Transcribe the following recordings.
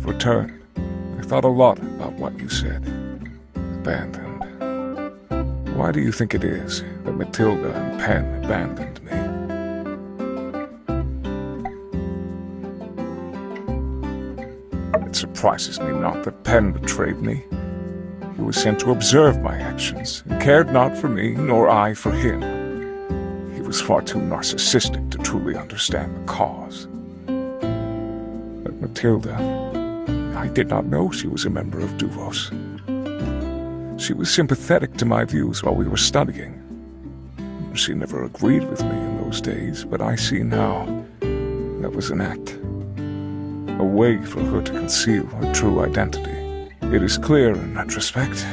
have returned, I thought a lot about what you said. Abandoned. Why do you think it is that Matilda and Penn abandoned me? It surprises me not that Penn betrayed me. He was sent to observe my actions, and cared not for me, nor I for him. He was far too narcissistic to truly understand the cause. But Matilda, I did not know she was a member of Duvos. She was sympathetic to my views while we were studying. She never agreed with me in those days, but I see now that was an act. A way for her to conceal her true identity. It is clear in retrospect,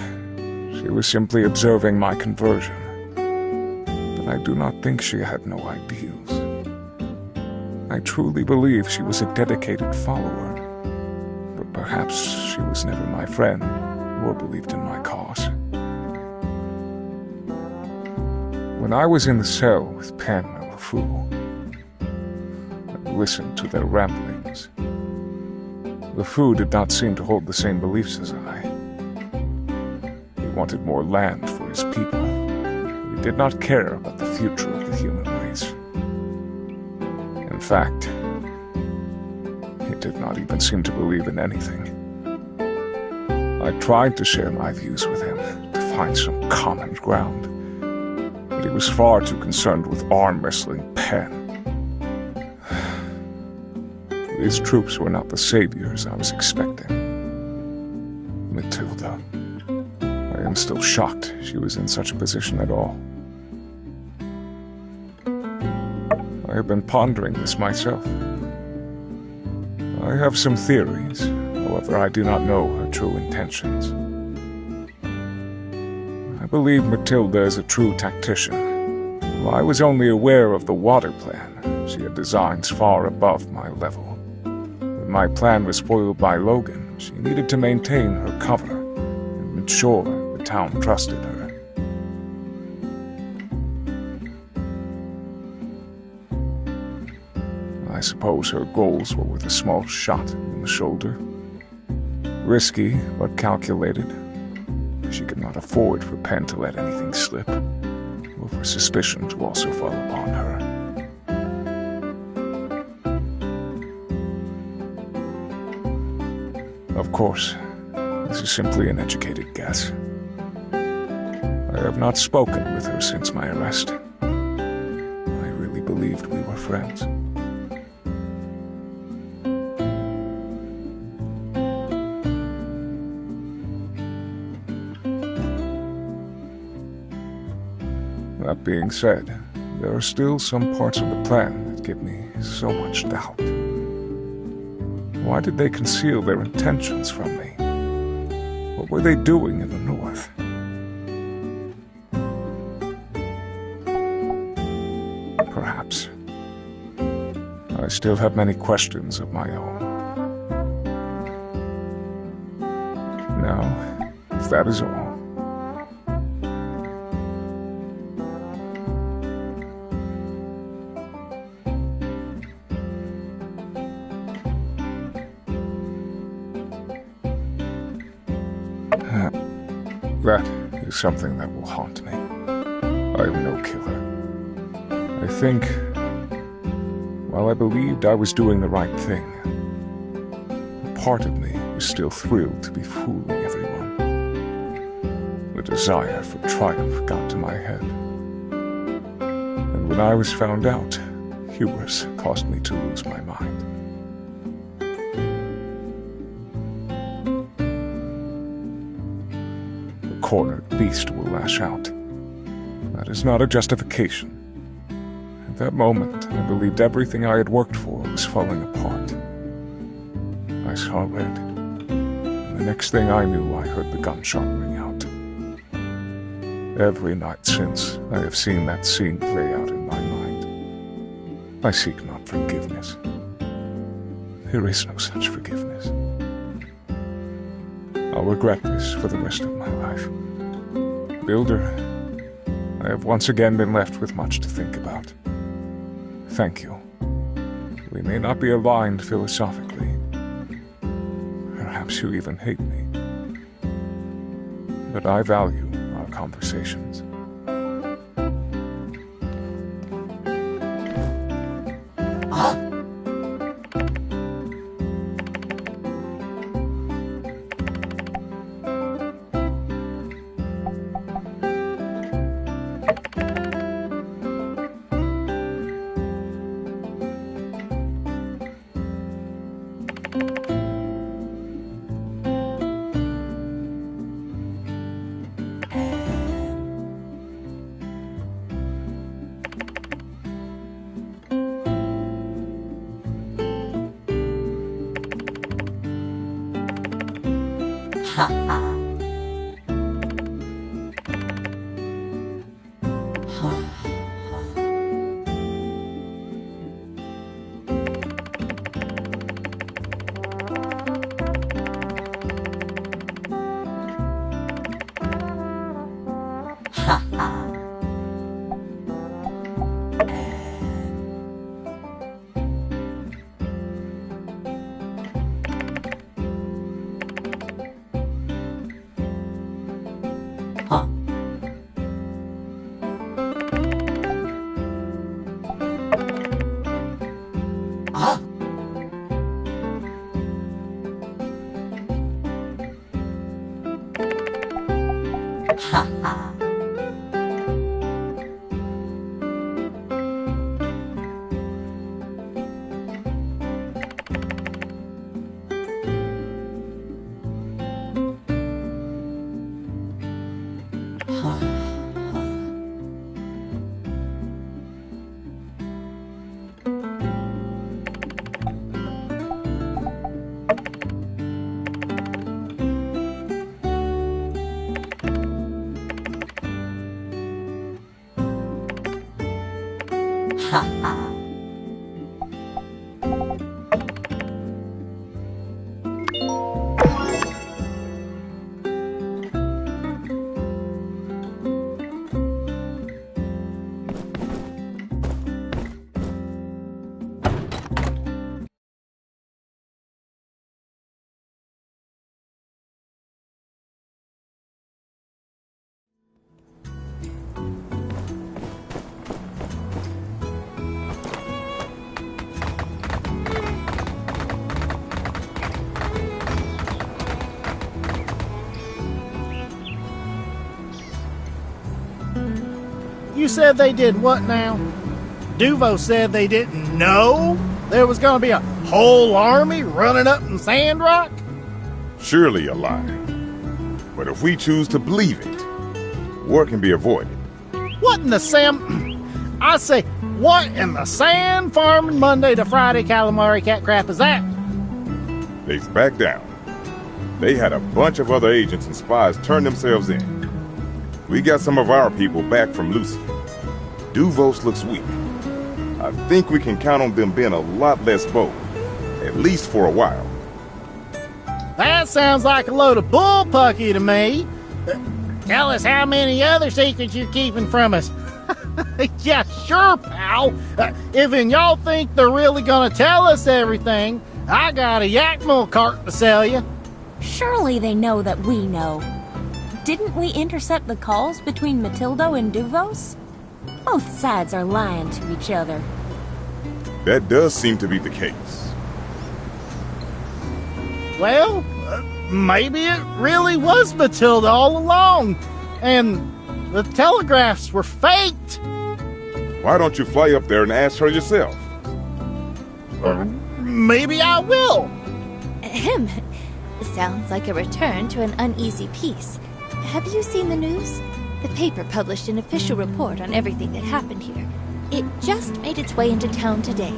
she was simply observing my conversion. But I do not think she had no ideals. I truly believe she was a dedicated follower. But perhaps she was never my friend, or believed in my cause. When I was in the cell with Penn and LeFou, I listened to their ramblings. LeFou did not seem to hold the same beliefs as I. He wanted more land for his people. He did not care about the future of the human race. In fact, he did not even seem to believe in anything. I tried to share my views with him, to find some common ground, but he was far too concerned with arm-wrestling Penn. His troops were not the saviors I was expecting. Matilda. I am still shocked she was in such a position at all. I have been pondering this myself. I have some theories, however I do not know her true intentions. I believe Matilda is a true tactician. While I was only aware of the water plan, she had designs far above my level. When my plan was foiled by Logan, she needed to maintain her cover and ensure the town trusted her. I suppose her goals were with a small shot in the shoulder. Risky, but calculated. She could not afford for Penn to let anything slip, or for suspicion to also fall upon her. Of course, this is simply an educated guess. I have not spoken with her since my arrest. I really believed we were friends. That being said, there are still some parts of the plan that give me so much doubt. Why did they conceal their intentions from me? What were they doing in the north? Perhaps. I still have many questions of my own. Now, if that is all, that is something that will haunt me. I am no killer. I think, while I believed I was doing the right thing, a part of me was still thrilled to be fooling everyone. The desire for triumph got to my head. And when I was found out, hubris caused me to lose my mind. Cornered beast will lash out. That is not a justification. At that moment, I believed everything I had worked for was falling apart. I saw red, and the next thing I knew, I heard the gunshot ring out. Every night since, I have seen that scene play out in my mind. I seek not forgiveness. There is no such forgiveness. I'll regret this for the rest of my life. Builder, I have once again been left with much to think about. Thank you. We may not be aligned philosophically, Perhaps you even hate me. But I value our conversations. You said they did what now? Duvo said they didn't know there was going to be a whole army running up in Sandrock? Surely a lie. But if we choose to believe it, war can be avoided. What in the I say, what in the sand farming Monday to Friday calamari cat crap is that? They've backed down. They had a bunch of other agents and spies turn themselves in. We got some of our people back from Lucy. Duvos looks weak. I think we can count on them being a lot less bold, at least for a while. That sounds like a load of bullpucky to me. Tell us how many other secrets you're keeping from us. Yeah, sure, pal. If y'all think they're really gonna tell us everything, I got a Yakmel cart to sell you. Surely they know that we know. Didn't we intercept the calls between Matildo and Duvos? Both sides are lying to each other. That does seem to be the case. Well, maybe it really was Matilda all along, and the telegraphs were faked. Why don't you fly up there and ask her yourself? Maybe I will. Ahem. Sounds like a return to an uneasy peace. Have you seen the news? The paper published an official report on everything that happened here. It just made its way into town today.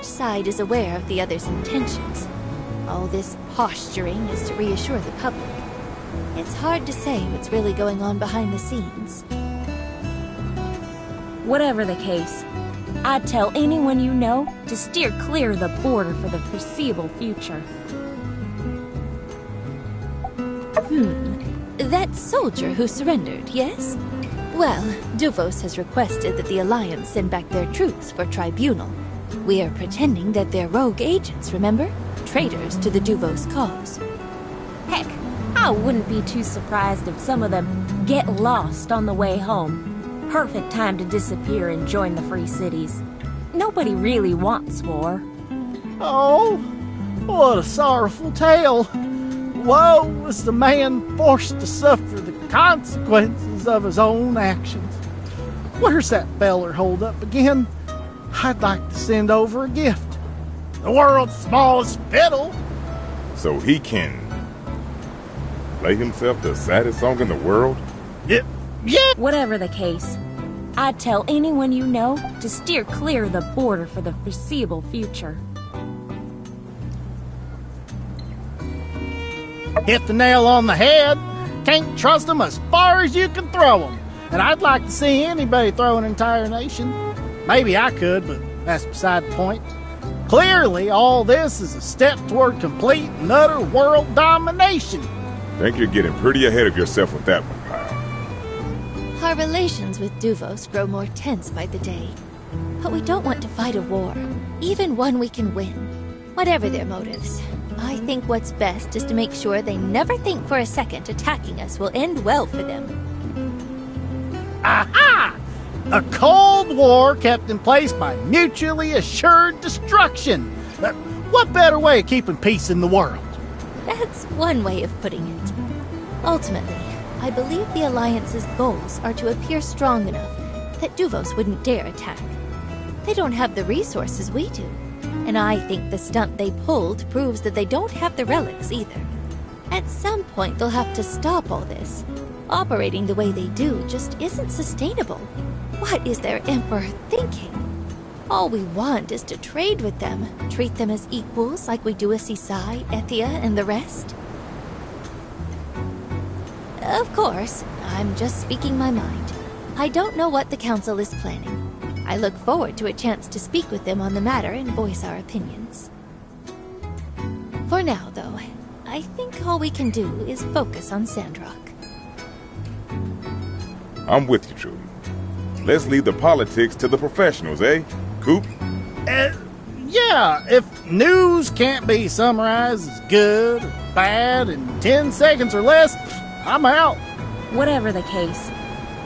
each side is aware of the other's intentions. All this posturing is to reassure the public. It's hard to say what's really going on behind the scenes. Whatever the case, I'd tell anyone you know to steer clear of the border for the foreseeable future. That soldier who surrendered, yes? Well, Duvos has requested that the Alliance send back their troops for tribunal. We are pretending that they're rogue agents, remember? Traitors to the Duvos cause. Heck, I wouldn't be too surprised if some of them get lost on the way home. Perfect time to disappear and join the Free Cities. Nobody really wants war. Oh, what a sorrowful tale. Woe is the man forced to suffer the consequences of his own actions. Where's that feller holed up again? I'd like to send over a gift. The world's smallest fiddle. So he can play himself the saddest song in the world? Yeah. Whatever the case, I'd tell anyone you know to steer clear of the border for the foreseeable future. Hit the nail on the head. Can't trust them as far as you can throw them. And I'd like to see anybody throw an entire nation. Maybe I could, but that's beside the point. Clearly, all this is a step toward complete and utter world domination. Think you're getting pretty ahead of yourself with that one, pal. Our relations with Duvos grow more tense by the day. But we don't want to fight a war, even one we can win. Whatever their motives, I think what's best is to make sure they never think for a second attacking us will end well for them. Aha! A Cold War kept in place by mutually assured destruction. What better way of keeping peace in the world? That's one way of putting it. Ultimately, I believe the Alliance's goals are to appear strong enough that Duvos wouldn't dare attack. They don't have the resources we do, and I think the stunt they pulled proves that they don't have the relics either. At some point, they'll have to stop all this. Operating the way they do just isn't sustainable. What is their Emperor thinking? All we want is to trade with them, treat them as equals like we do with Sisai, Ethia, and the rest. Of course, I'm just speaking my mind. I don't know what the Council is planning. I look forward to a chance to speak with them on the matter and voice our opinions. For now, though, I think all we can do is focus on Sandrock. I'm with you, Trudy. Let's leave the politics to the professionals, eh? Coop? Yeah, if news can't be summarized as good or bad in 10 seconds or less, I'm out. Whatever the case,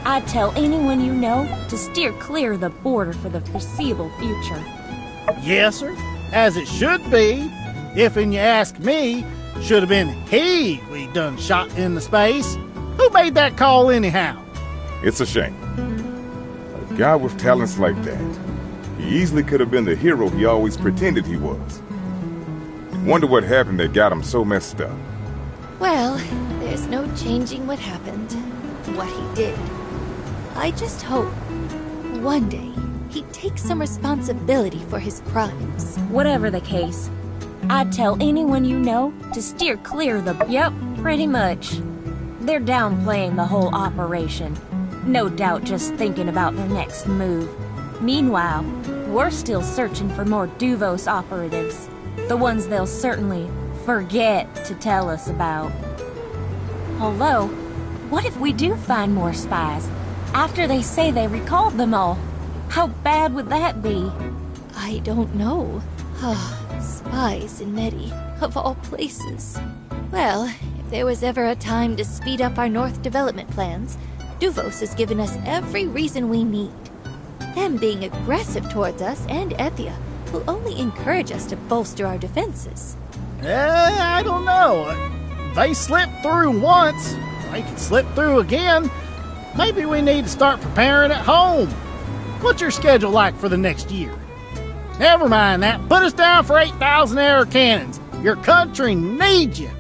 I'd tell anyone you know to steer clear of the border for the foreseeable future. Yes, sir. As it should be. If, and you ask me, should have been he we done shot in the space. Who made that call anyhow? It's a shame. A guy with talents like that, he easily could have been the hero he always pretended he was. Wonder what happened that got him so messed up. Well, there's no changing what happened, what he did. I just hope one day he'd take some responsibility for his crimes. Whatever the case, I'd tell anyone you know to steer clear of the... Yep, pretty much. They're downplaying the whole operation. No doubt just thinking about their next move. Meanwhile, we're still searching for more Duvos operatives. The ones they'll certainly forget to tell us about. Although, what if we do find more spies? After they say they recalled them all, how bad would that be? I don't know. Spies in Medi, of all places. Well, if there was ever a time to speed up our North development plans, Duvos has given us every reason we need. Them being aggressive towards us and Ethia will only encourage us to bolster our defenses. I don't know. They slipped through once. They can slip through again. Maybe we need to start preparing at home. What's your schedule like for the next year? Never mind that. Put us down for 8,000 arrow cannons. Your country needs you.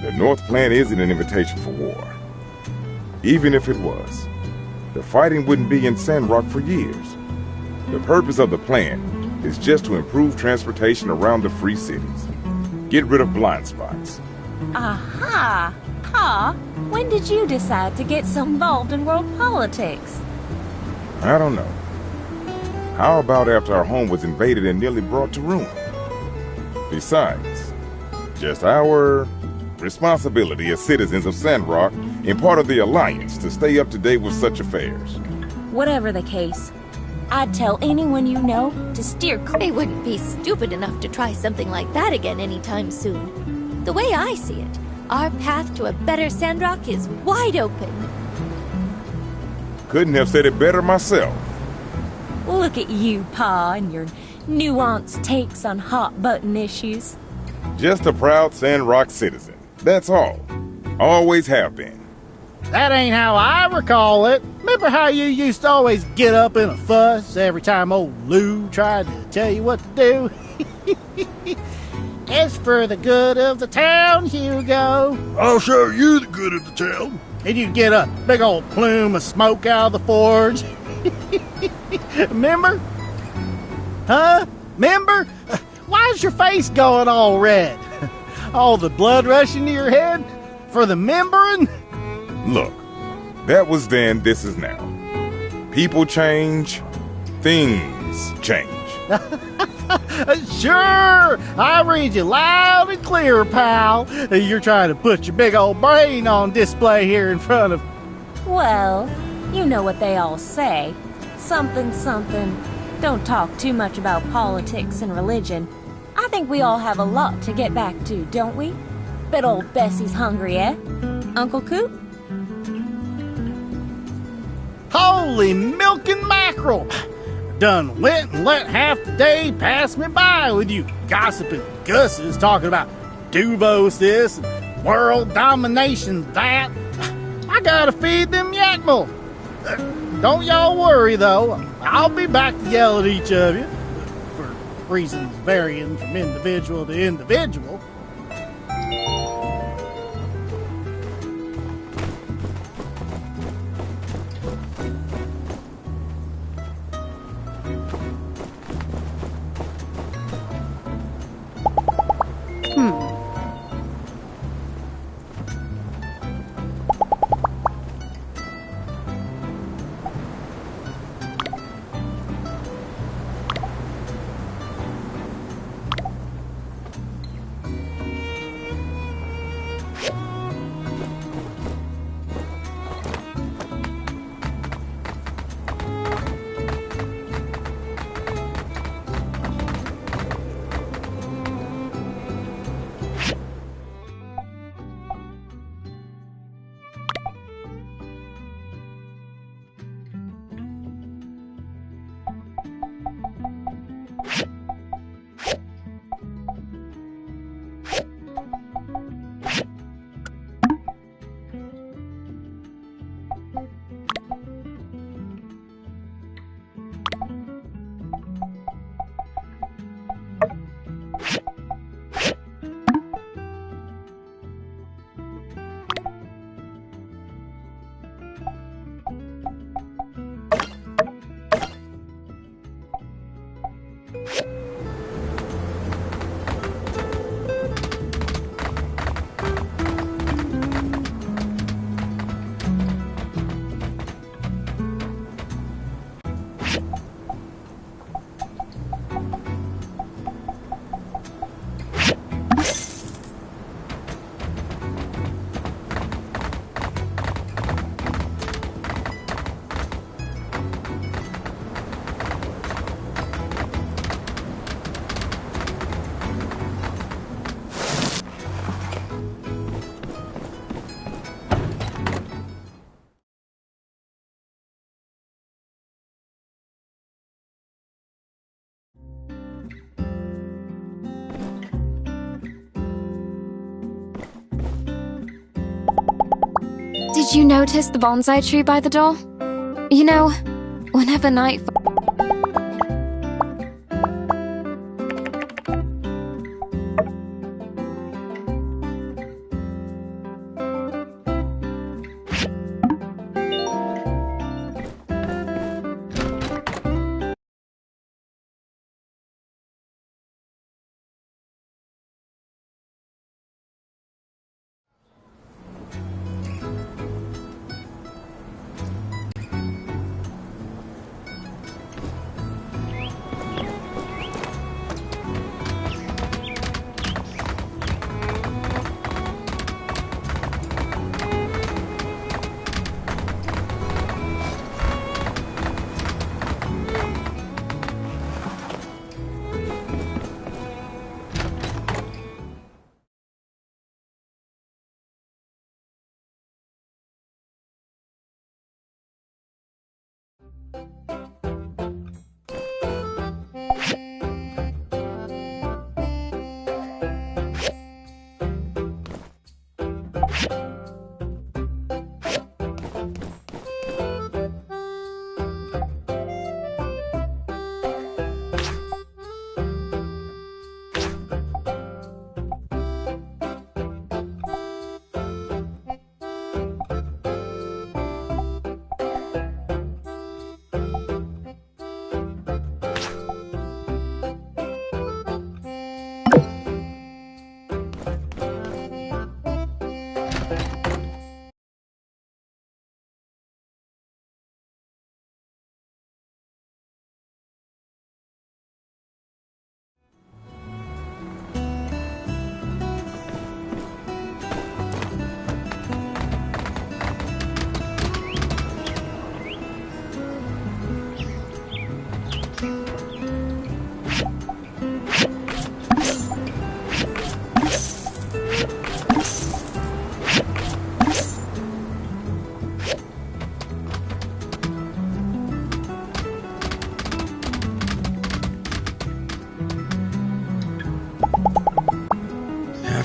The North plan isn't an invitation for war. Even if it was, the fighting wouldn't be in Sandrock for years. The purpose of the plan is just to improve transportation around the free cities. Get rid of blind spots. Aha! Pa, when did you decide to get so involved in world politics? I don't know. How about after our home was invaded and nearly brought to ruin? Besides, just our responsibility as citizens of Sandrock and part of the Alliance to stay up to date with such affairs. Whatever the case, I'd tell anyone you know to steer clear. They wouldn't be stupid enough to try something like that again anytime soon. The way I see it, our path to a better Sandrock is wide open. Couldn't have said it better myself. Look at you, Pa, and your nuanced takes on hot-button issues. Just a proud Sandrock citizen. That's all. Always have been. That ain't how I recall it. Remember how you used to always get up in a fuss every time old Lou tried to tell you what to do? It's for the good of the town, Hugo. I'll show you the good of the town. And you'd get a big old plume of smoke out of the forge. Remember? Huh? Remember? Why's your face going all red? All the blood rushing to your head? For the membering? Look, that was then, this is now. People change, things change. Sure! I read you loud and clear, pal. You're trying to put your big old brain on display here in front of... Well, you know what they all say. Something, something. Don't talk too much about politics and religion. I think we all have a lot to get back to, don't we? Bet old Bessie's hungry, eh? Uncle Coop? Holy milk and mackerel! Done went and let half the day pass me by with you gossiping gusses talking about Duvos this and world domination that. I gotta feed them yakmel. Don't y'all worry though, I'll be back to yell at each of you, for reasons varying from individual to individual. Did you notice the bonsai tree by the door? You know, whenever night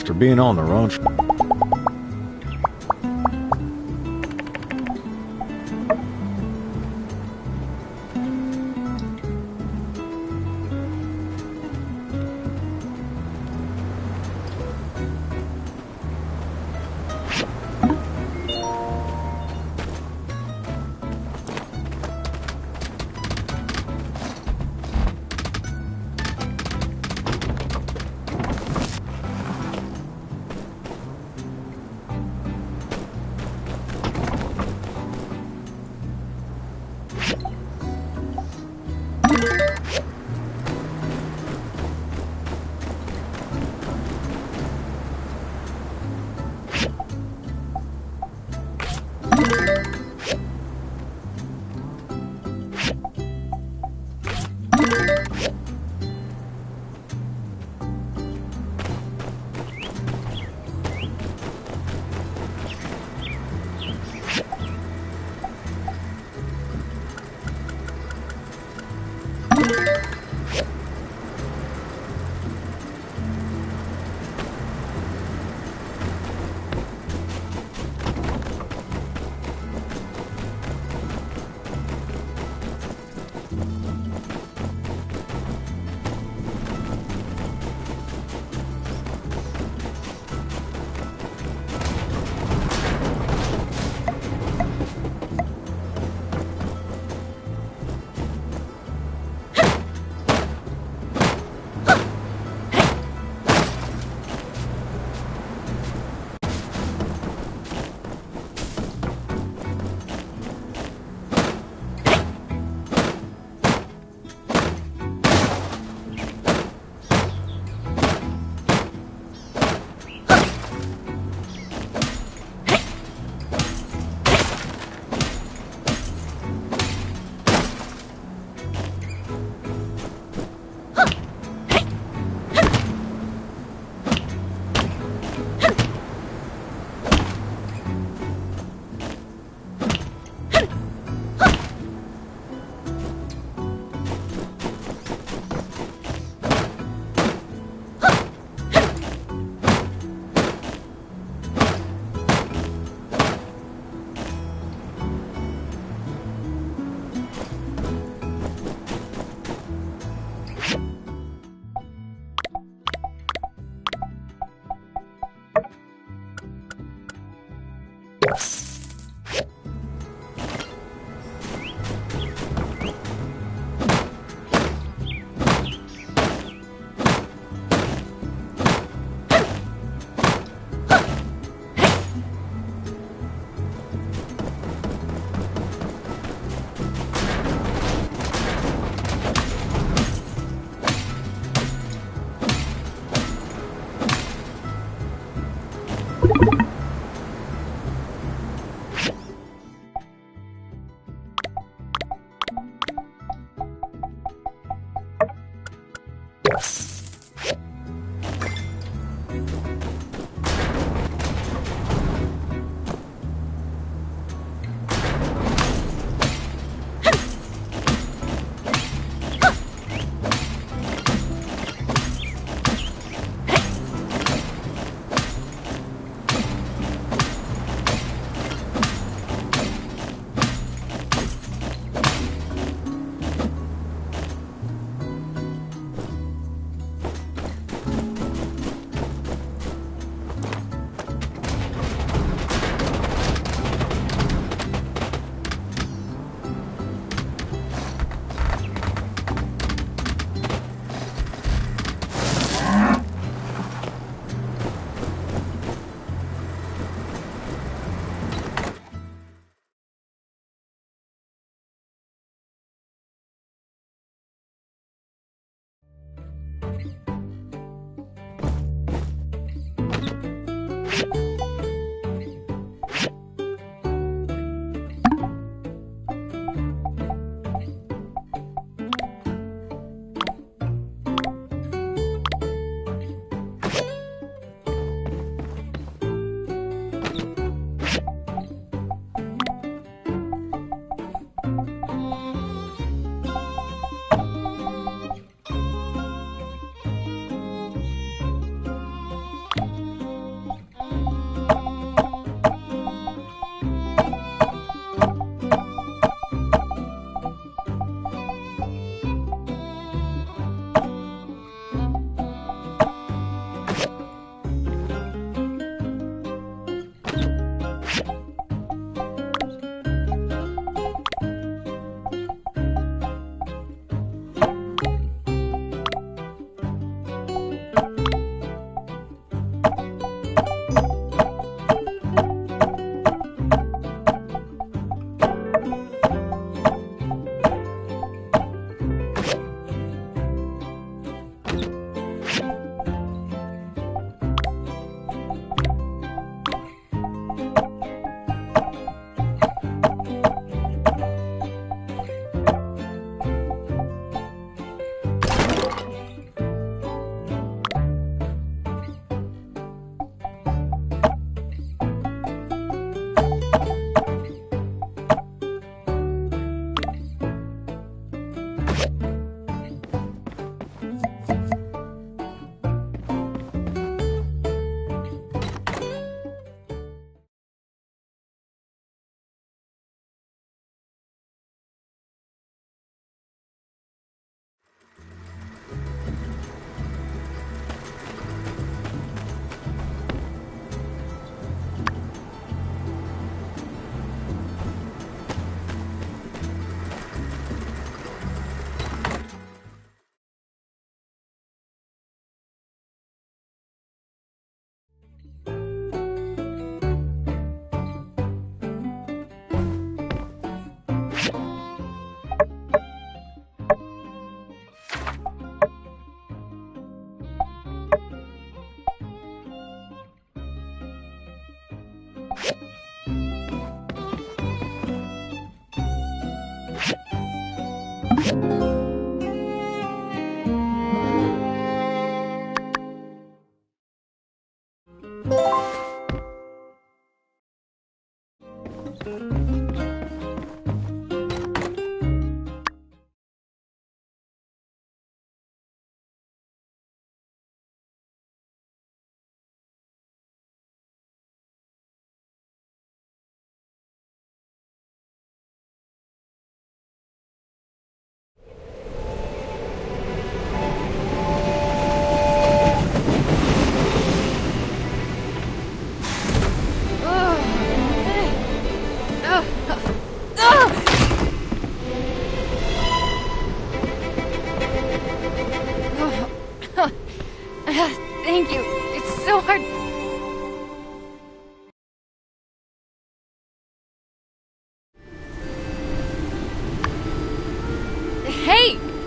After being on the run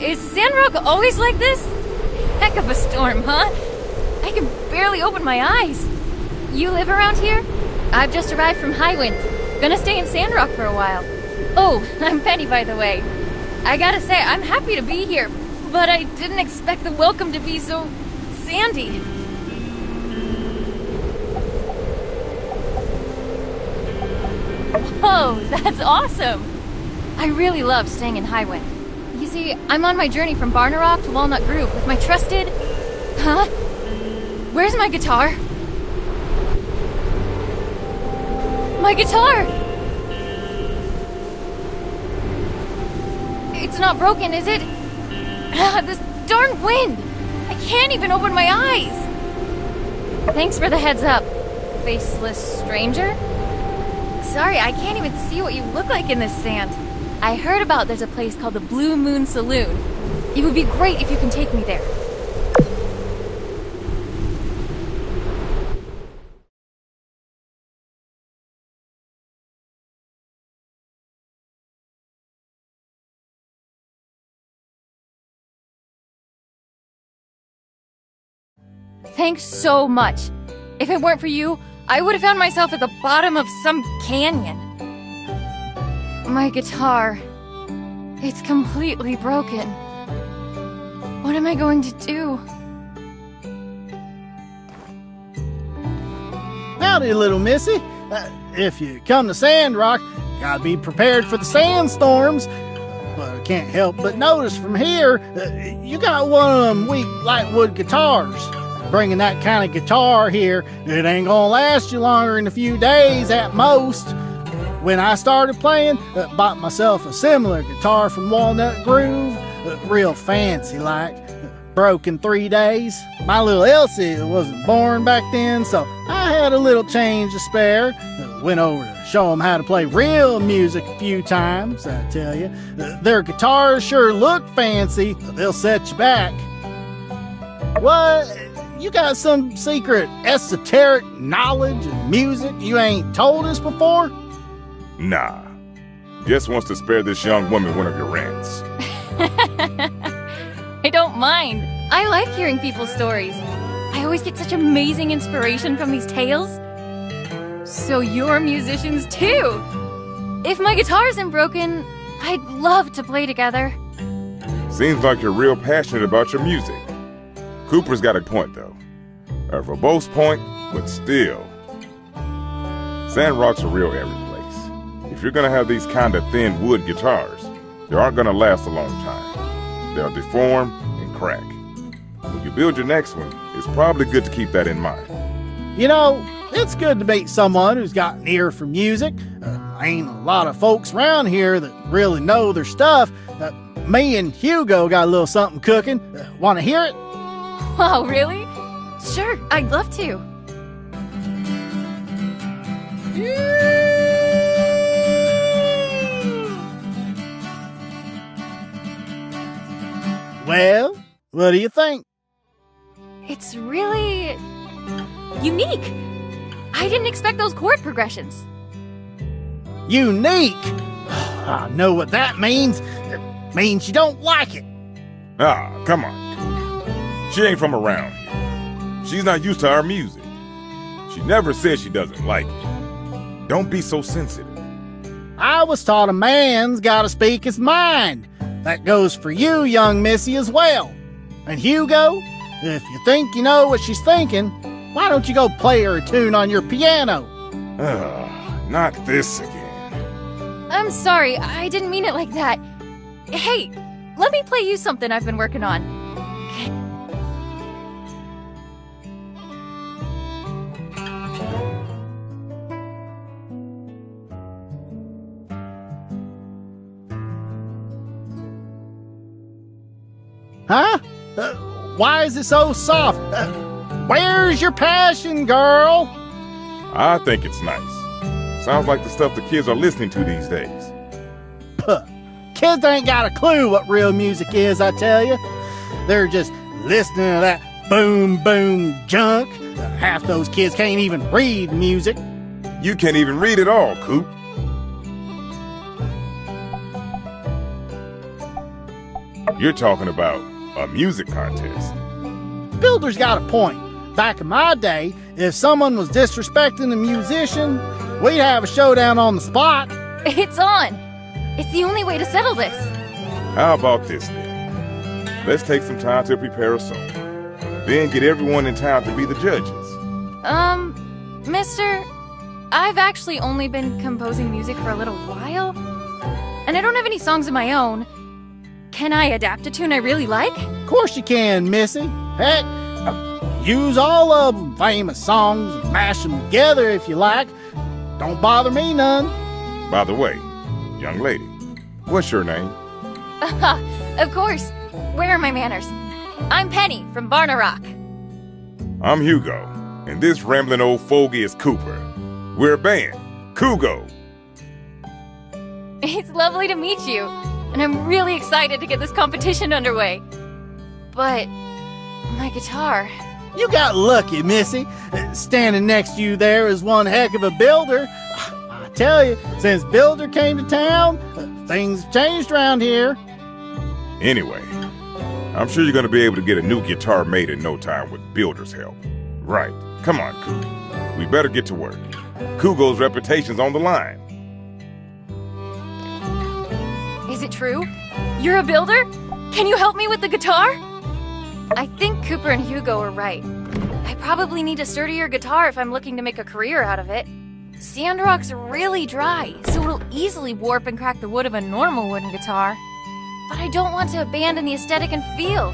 Is Sandrock always like this? Heck of a storm, huh? I can barely open my eyes. You live around here? I've just arrived from Highwind. Gonna stay in Sandrock for a while. Oh, I'm Penny, by the way. I gotta say, I'm happy to be here, but I didn't expect the welcome to be so sandy. Whoa, that's awesome! I really love staying in Highwind. You see, I'm on my journey from Barnarock to Walnut Grove with my trusted... Huh? Where's my guitar? My guitar! It's not broken, is it? This darn wind! I can't even open my eyes! Thanks for the heads up, faceless stranger. Sorry, I can't even see what you look like in this sand. I heard about there's a place called the Blue Moon Saloon. It would be great if you can take me there. Thanks so much. If it weren't for you, I would have found myself at the bottom of some canyon. My guitar. It's completely broken. What am I going to do? Howdy, little missy. If you come to Sandrock, gotta be prepared for the sandstorms. But I can't help but notice from here, you got one of them weak lightwood guitars. Bringing that kind of guitar here, it ain't gonna last you longer than a few days at most. When I started playing, bought myself a similar guitar from Walnut Grove, real fancy like. Broke in 3 days. My little Elsie wasn't born back then, so I had a little change to spare. Went over to show them how to play real music a few times, I tell you. Their guitars sure look fancy, they'll set you back. What? You got some secret esoteric knowledge of music you ain't told us before? Nah. Just wants to spare this young woman one of your rants. I don't mind. I like hearing people's stories. I always get such amazing inspiration from these tales. So you're musicians too. If my guitar isn't broken, I'd love to play together. Seems like you're real passionate about your music. Cooper's got a point, though. A verbose point, but still. Sandrock's a real airy place. If you're gonna have these kind of thin wood guitars, they aren't gonna last a long time. They'll deform and crack. When you build your next one, it's probably good to keep that in mind. You know, it's good to meet someone who's got an ear for music. Ain't a lot of folks around here that really know their stuff. Me and Hugo got a little something cooking. Want to hear it? Oh, really? Sure, I'd love to. Well, what do you think? It's really... unique. I didn't expect those chord progressions. Unique? I know what that means. It means you don't like it. Ah, come on. She ain't from around here. She's not used to our music. She never says she doesn't like it. Don't be so sensitive. I was taught a man's gotta speak his mind. That goes for you, young missy, as well. And Hugo, if you think you know what she's thinking, why don't you go play her a tune on your piano? Not this again. I'm sorry, I didn't mean it like that. Hey, let me play you something I've been working on. Huh? Why is it so soft? Where's your passion, girl? I think it's nice. Sounds like the stuff the kids are listening to these days. Puh. Kids ain't got a clue what real music is, I tell you. They're just listening to that boom, boom junk. Half those kids can't even read music. You can't even read it all, Coop. You're talking about a music contest. Builder's got a point. Back in my day, if someone was disrespecting a musician, we'd have a showdown on the spot. It's on! It's the only way to settle this. How about this then? Let's take some time to prepare a song. Then get everyone in town to be the judges. Mister, I've actually only been composing music for a little while, and I don't have any songs of my own. Can I adapt a tune I really like? Of course you can, Missy. Heck, use all of them, famous songs, and mash them together if you like. Don't bother me none. By the way, young lady, what's your name? Of course. Where are my manners? I'm Penny from Barnarock. I'm Hugo, and this rambling old fogey is Cooper. We're a band, Kugo. It's lovely to meet you, and I'm really excited to get this competition underway. But my guitar... You got lucky, Missy. Standing next to you there is one heck of a builder. I tell you, since Builder came to town, things have changed around here. Anyway, I'm sure you're going to be able to get a new guitar made in no time with Builder's help. Right. Come on, Kugo. We better get to work. Kugo's reputation's on the line. Is it true? You're a builder? Can you help me with the guitar? I think Cooper and Hugo are right. I probably need a sturdier guitar if I'm looking to make a career out of it. Sandrock's really dry, so it'll easily warp and crack the wood of a normal wooden guitar. But I don't want to abandon the aesthetic and feel.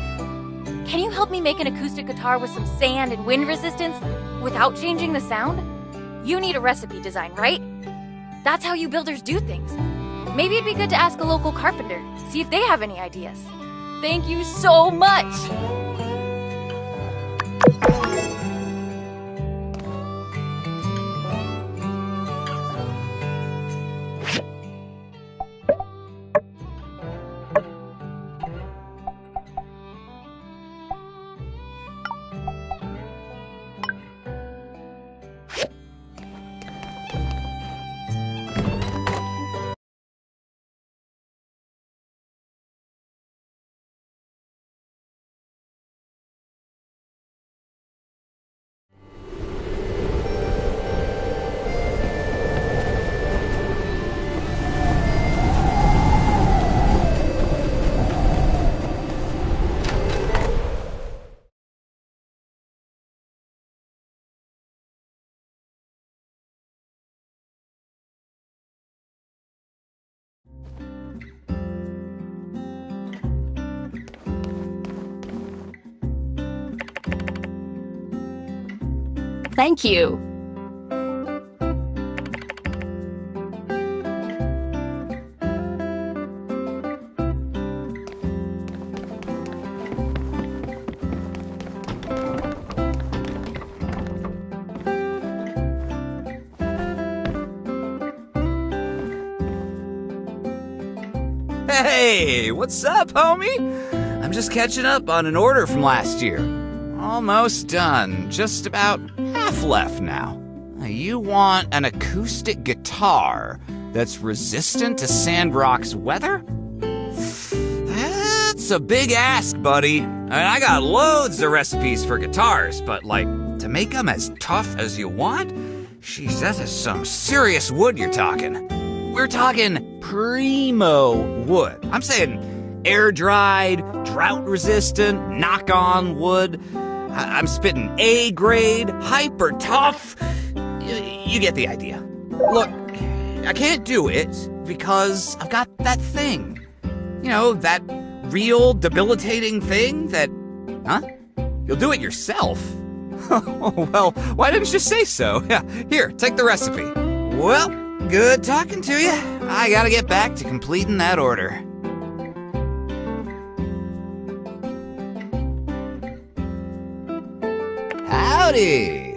Can you help me make an acoustic guitar with some sand and wind resistance without changing the sound? You need a recipe design, right? That's how you builders do things. Maybe it'd be good to ask a local carpenter, see if they have any ideas. Thank you so much! Thank you. Hey, what's up, homie? I'm just catching up on an order from last year. Almost done. Just about half left now. You want an acoustic guitar that's resistant to Sandrock's weather? That's a big ask, buddy. I mean, I got loads of recipes for guitars, but like, to make them as tough as you want? Sheesh, that is some serious wood you're talking. We're talking primo wood. I'm saying air-dried, drought-resistant, knock-on wood. I'm spitting A-grade, hyper-tough. You get the idea. Look, I can't do it because I've got that thing. You know, that real debilitating thing that... Huh? You'll do it yourself? Oh, well, why didn't you just say so? Yeah, here, take the recipe. Well, good talking to you. I gotta get back to completing that order. Howdy!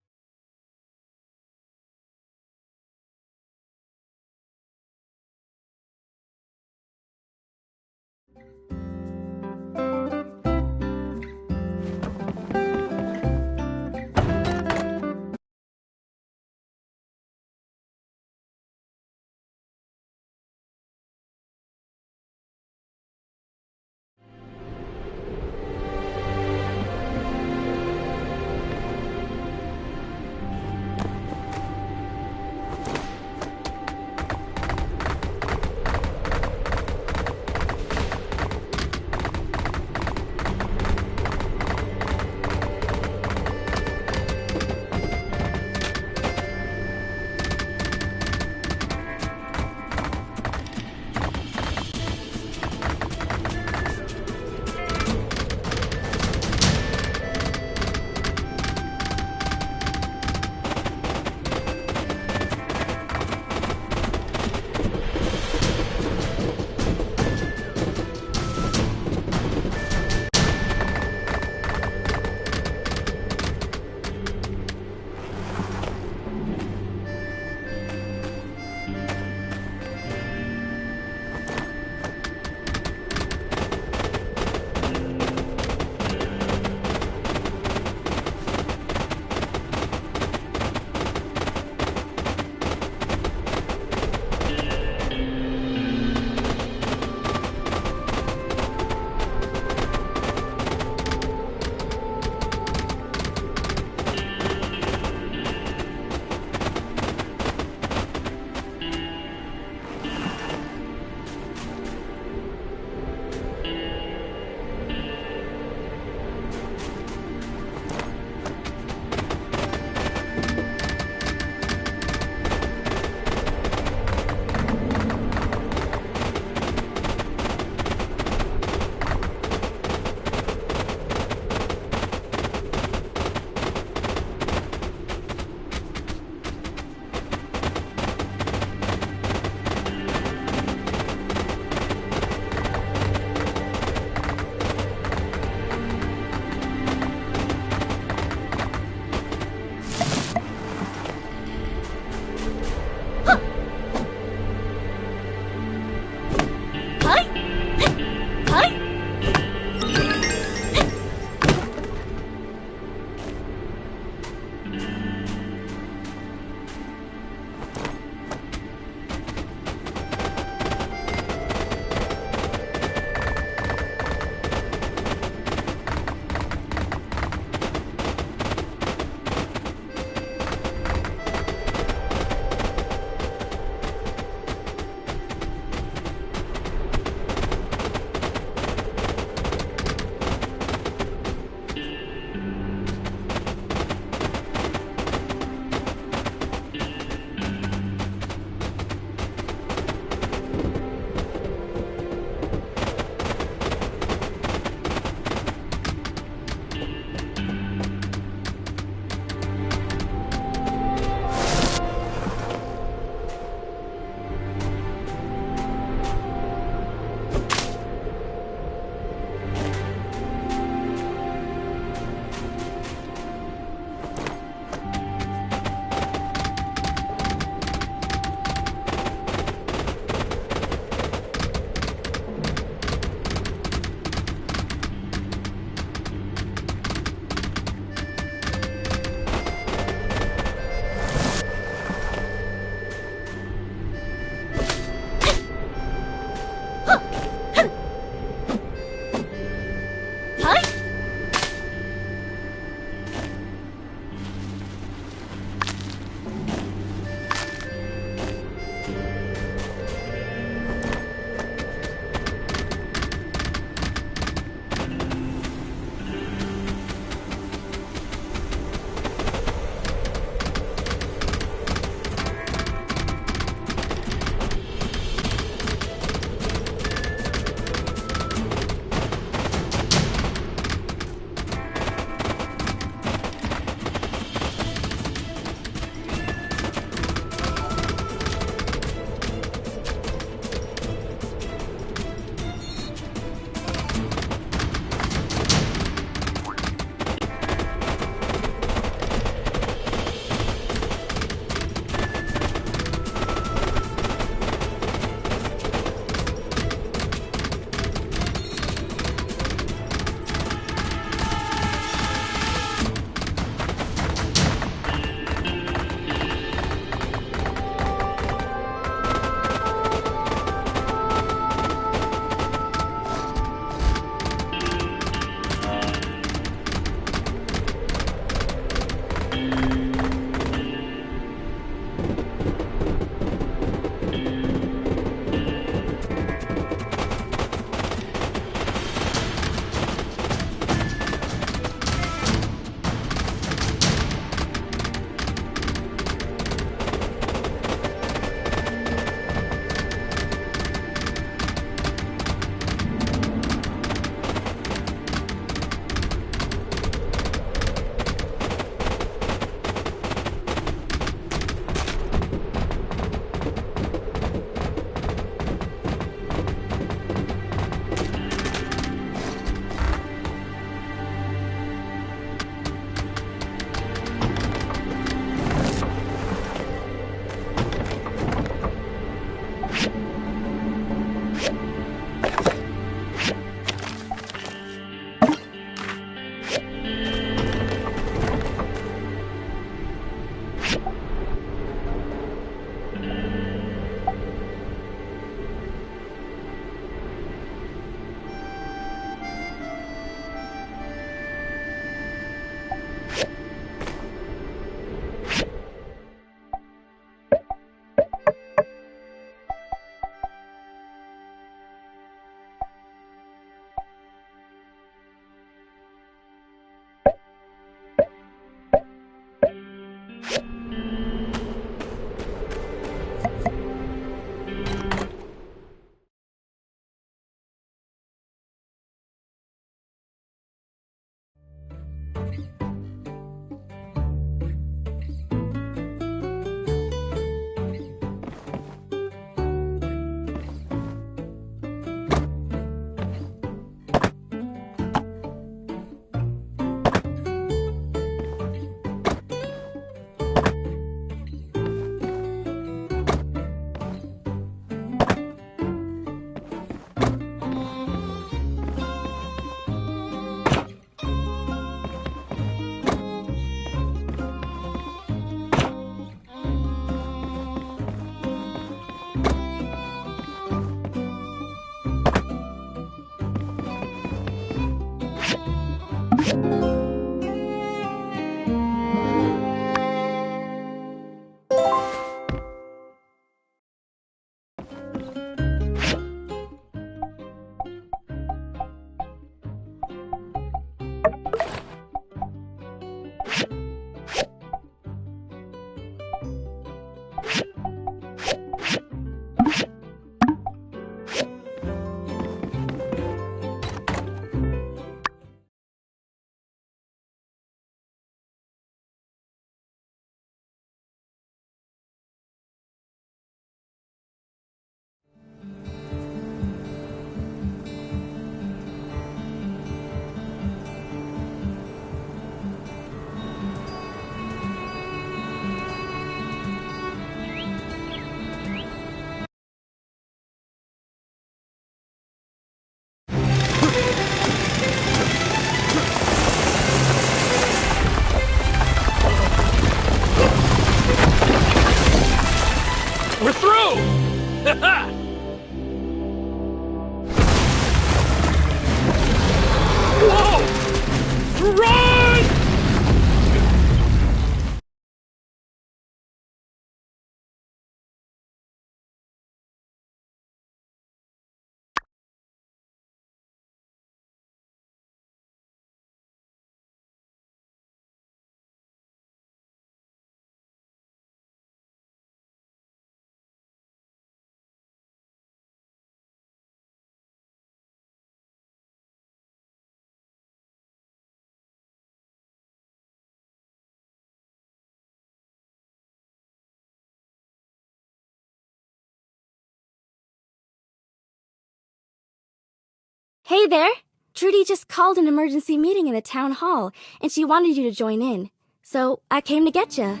Hey there! Trudy just called an emergency meeting in the town hall, and she wanted you to join in. So I came to get you.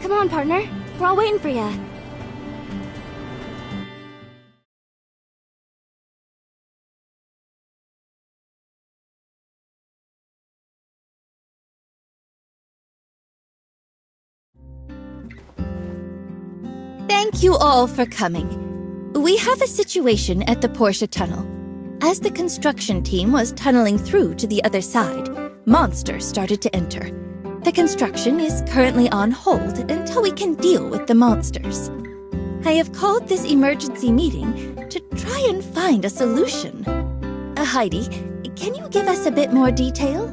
Come on, partner. We're all waiting for you. Thank you all for coming. We have a situation at the Portia Tunnel. As the construction team was tunneling through to the other side, monsters started to enter. The construction is currently on hold until we can deal with the monsters. I have called this emergency meeting to try and find a solution. Heidi, can you give us a bit more detail?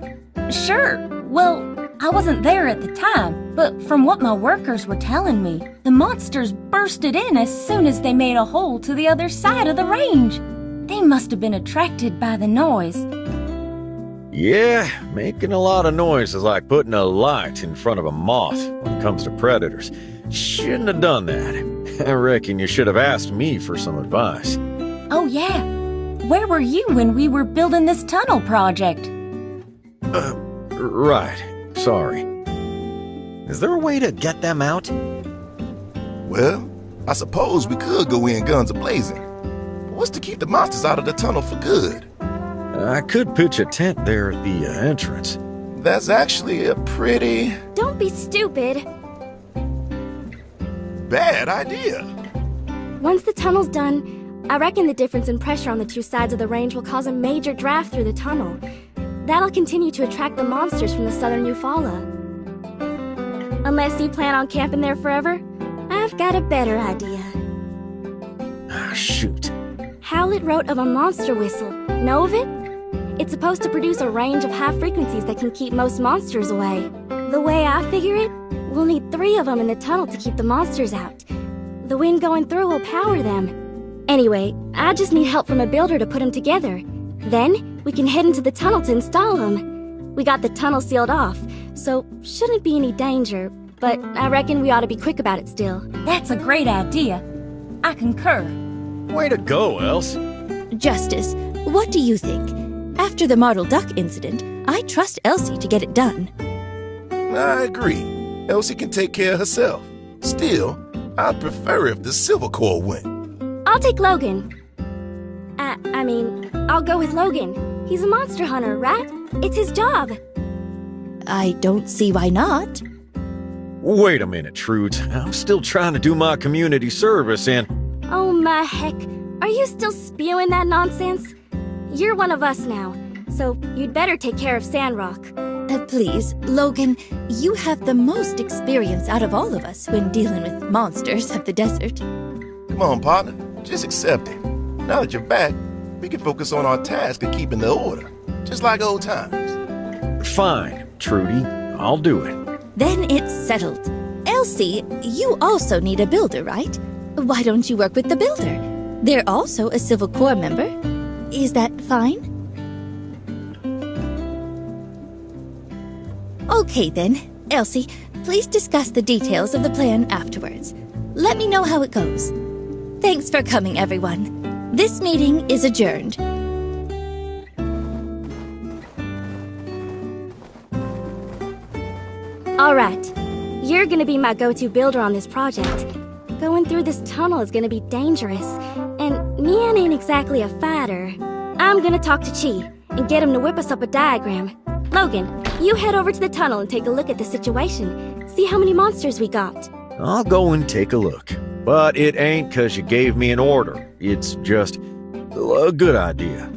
Sure. Well, I wasn't there at the time, but from what my workers were telling me, the monsters bursted in as soon as they made a hole to the other side of the range. They must have been attracted by the noise. Yeah, making a lot of noise is like putting a light in front of a moth when it comes to predators. Shouldn't have done that. I reckon you should have asked me for some advice. Oh yeah. Where were you when we were building this tunnel project? Right. Sorry. Is there a way to get them out? Well, I suppose we could go in guns a-blazing. But what's to keep the monsters out of the tunnel for good? I could pitch a tent there at the entrance. That's actually a pretty... Don't be stupid. bad idea. Once the tunnel's done, I reckon the difference in pressure on the two sides of the range will cause a major draft through the tunnel. That'll continue to attract the monsters from the southern Eufaula. Unless you plan on camping there forever, I've got a better idea. Ah, shoot. Howlett wrote of a monster whistle. Know of it? It's supposed to produce a range of high frequencies that can keep most monsters away. The way I figure it, we'll need 3 of them in the tunnel to keep the monsters out. The wind going through will power them. Anyway, I just need help from a builder to put them together. Then, we can head into the tunnel to install them. We got the tunnel sealed off, so shouldn't be any danger, but I reckon we ought to be quick about it still. That's a great idea. I concur. Way to go, Else. Justice, what do you think? After the Martle Duck incident, I trust Elsie to get it done. I agree. Elsie can take care of herself. Still, I'd prefer if the Silver Corps went. I'll take Logan. I'll go with Logan. He's a monster hunter, right? It's his job. I don't see why not. Wait a minute, Trudes. I'm still trying to do my community service and... Oh my heck. Are you still spewing that nonsense? You're one of us now, so you'd better take care of Sandrock. Please, Logan, you have the most experience out of all of us when dealing with monsters of the desert. Come on, partner. Just accept it. Now that you're back, we can focus on our task of keeping the order. Just like old times. Fine, Trudy. I'll do it. Then it's settled. Elsie, you also need a builder, right? Why don't you work with the builder? They're also a Civil Corps member. Is that fine? Okay then. Elsie, please discuss the details of the plan afterwards. Let me know how it goes. Thanks for coming, everyone. This meeting is adjourned. Alright. You're gonna be my go-to builder on this project. Going through this tunnel is gonna be dangerous, and Mian ain't exactly a fighter. I'm gonna talk to Chi and get him to whip us up a diagram. Logan, you head over to the tunnel and take a look at the situation. See how many monsters we got. I'll go and take a look. But it ain't 'cause you gave me an order. It's just a good idea.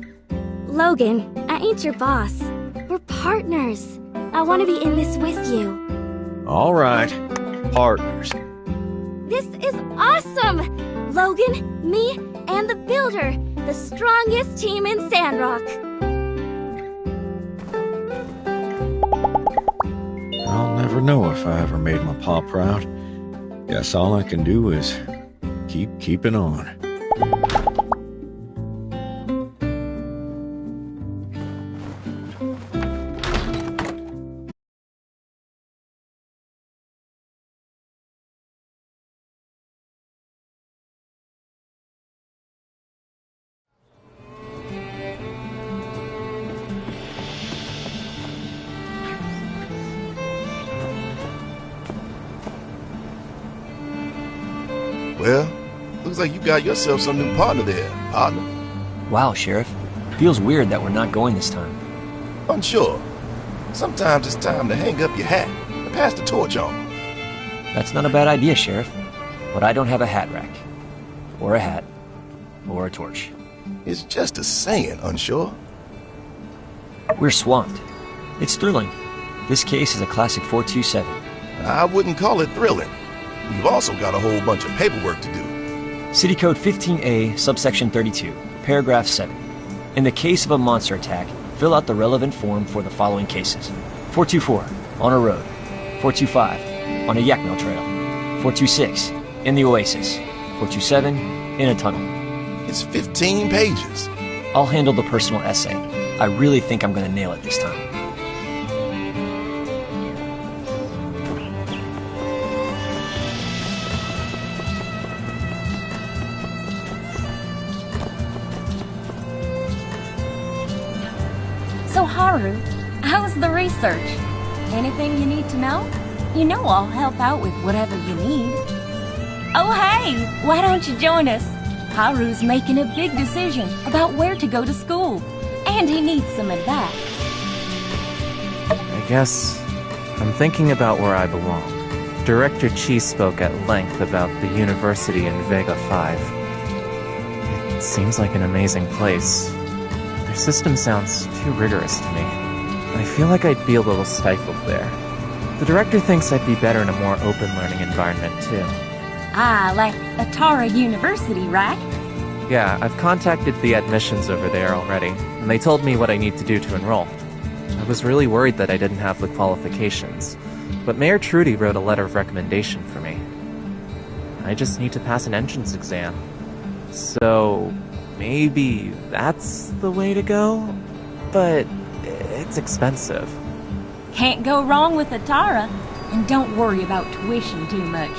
Logan, I ain't your boss. We're partners. I want to be in this with you. All right. Partners. This is awesome! Logan, me, and the builder. The strongest team in Sandrock. I'll never know if I ever made my pa proud. Guess all I can do is keep keeping on. Well, looks like you got yourself some new partner there, partner. Wow, Sheriff. Feels weird that we're not going this time. Unsure. Sometimes it's time to hang up your hat and pass the torch on. That's not a bad idea, Sheriff. But I don't have a hat rack. Or a hat. Or a torch. It's just a saying, Unsure. We're swamped. It's thrilling. This case is a classic 427. I wouldn't call it thrilling. We've also got a whole bunch of paperwork to do. City Code 15A, subsection 32, paragraph 7. In the case of a monster attack, fill out the relevant form for the following cases. 424, on a road. 425, on a yak mail trail. 426, in the oasis. 427, in a tunnel. It's 15 pages. I'll handle the personal essay. I really think I'm gonna nail it this time. So, Haru, how's the research? Anything you need to know? You know I'll help out with whatever you need. Oh, hey! Why don't you join us? Haru's making a big decision about where to go to school, and he needs some advice. I guess I'm thinking about where I belong. Director Chi spoke at length about the university in Vega 5. It seems like an amazing place. Their system sounds too rigorous to me. I feel like I'd be a little stifled there. The director thinks I'd be better in a more open learning environment too. Ah, like Atara University, right? Yeah, I've contacted the admissions over there already, and they told me what I need to do to enroll. I was really worried that I didn't have the qualifications, but Mayor Trudy wrote a letter of recommendation for me. I just need to pass an entrance exam. So, maybe that's the way to go? But it's expensive. Can't go wrong with Atara, and don't worry about tuition too much.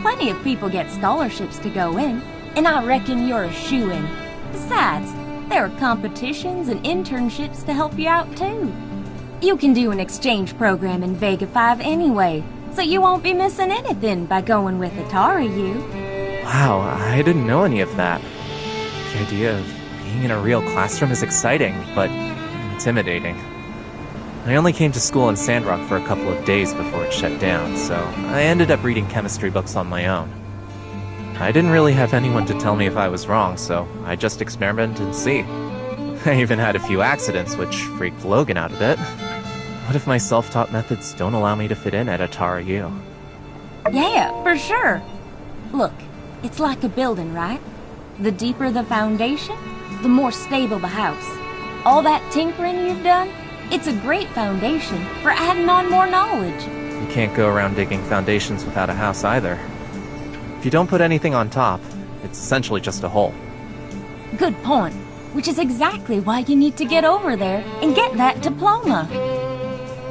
Plenty of people get scholarships to go in, and I reckon you're a shoo-in. Besides, there are competitions and internships to help you out too. You can do an exchange program in Vega 5 anyway, so you won't be missing anything by going with Atara U. Wow, I didn't know any of that. The idea of being in a real classroom is exciting, but intimidating. I only came to school in Sandrock for a couple of days before it shut down, so I ended up reading chemistry books on my own. I didn't really have anyone to tell me if I was wrong, so I just experimented and see. I even had a few accidents, which freaked Logan out a bit. What if my self-taught methods don't allow me to fit in at Atara U? Yeah, for sure. Look, it's like a building, right? The deeper the foundation, the more stable the house. All that tinkering you've done, it's a great foundation for adding on more knowledge. You can't go around digging foundations without a house either. If you don't put anything on top, it's essentially just a hole. Good point, which is exactly why you need to get over there and get that diploma.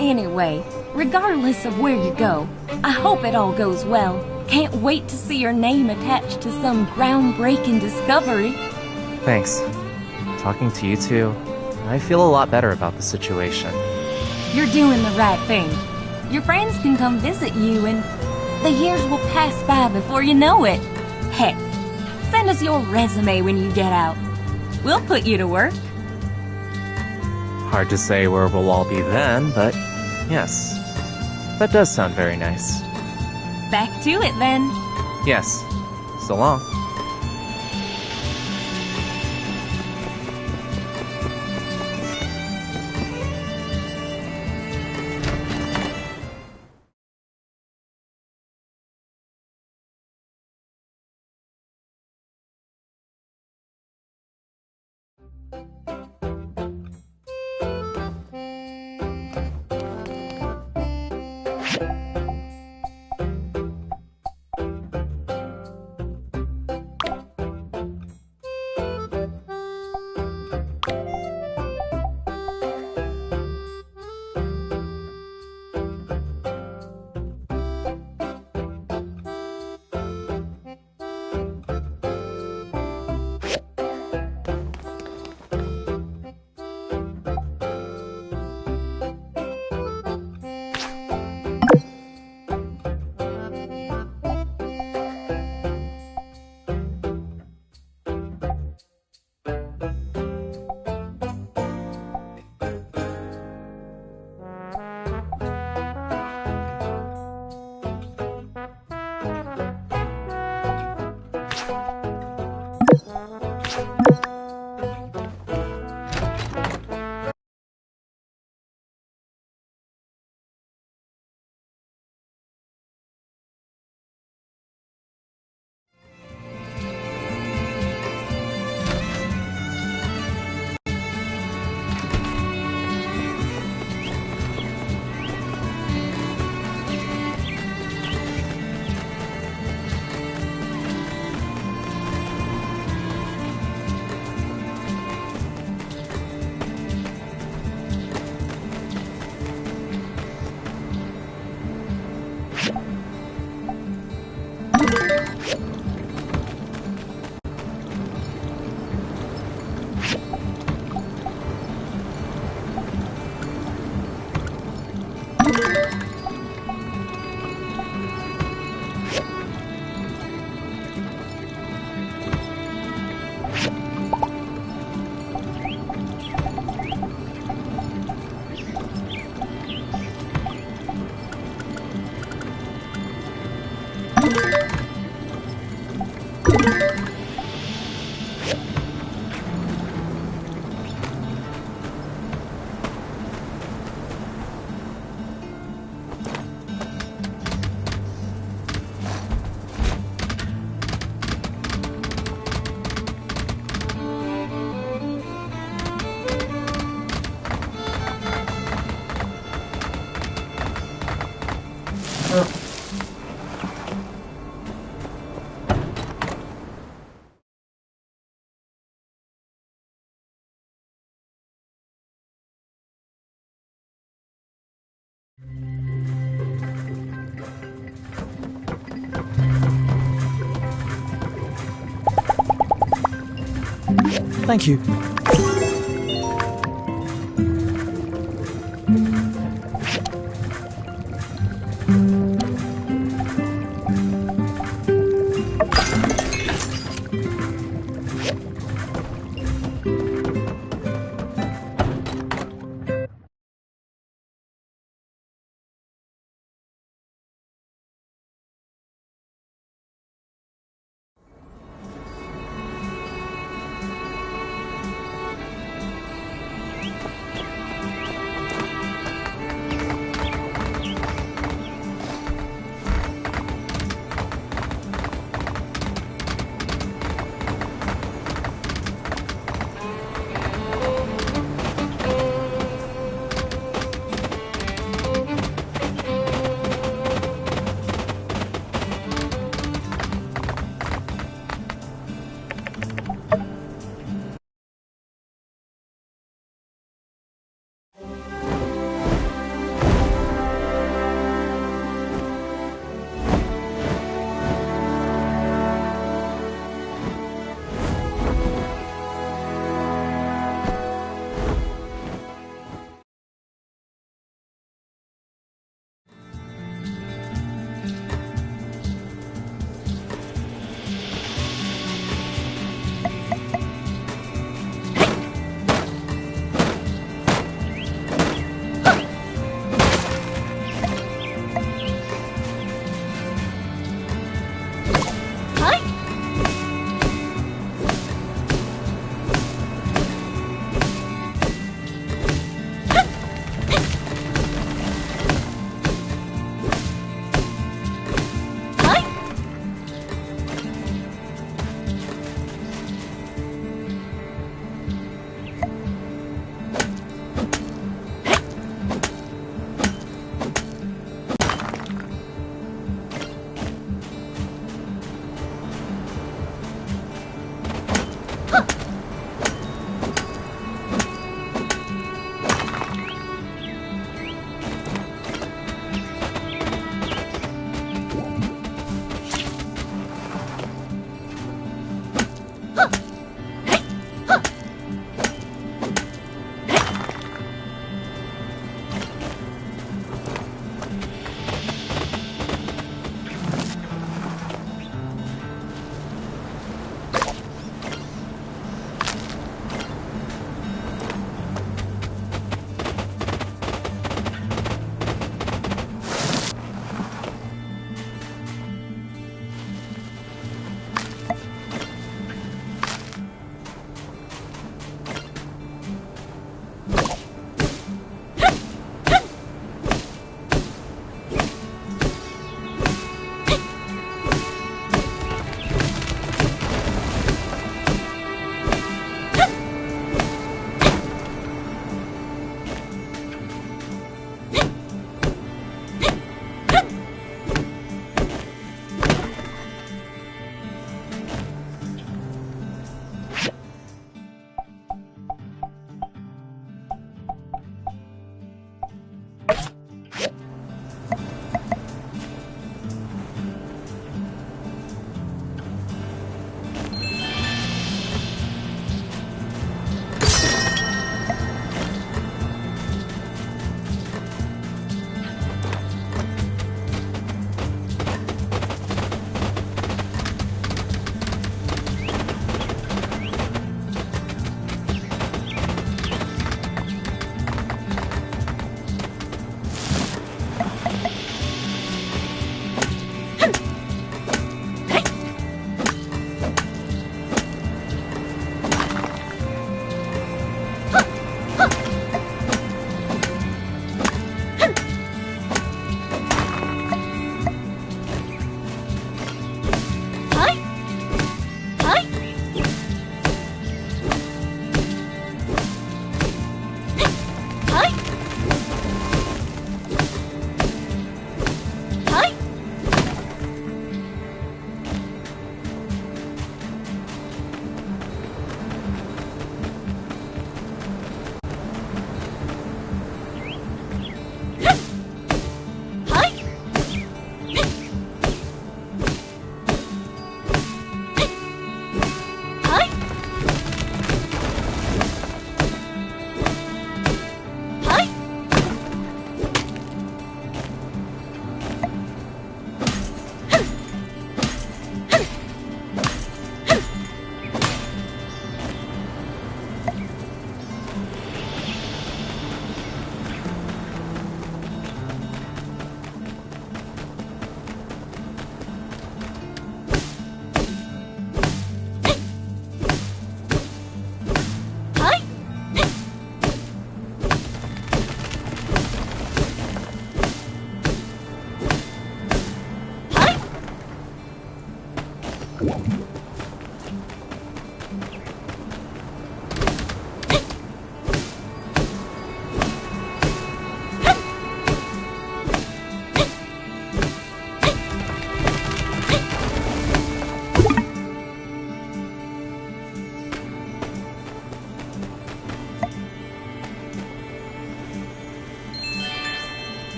Anyway, regardless of where you go, I hope it all goes well. Can't wait to see your name attached to some groundbreaking discovery. Thanks. Talking to you two, I feel a lot better about the situation. You're doing the right thing. Your friends can come visit you and the years will pass by before you know it. Heck, send us your resume when you get out. We'll put you to work. Hard to say where we'll all be then, but yes. That does sound very nice. Back to it then. Yes. So long. Thank you.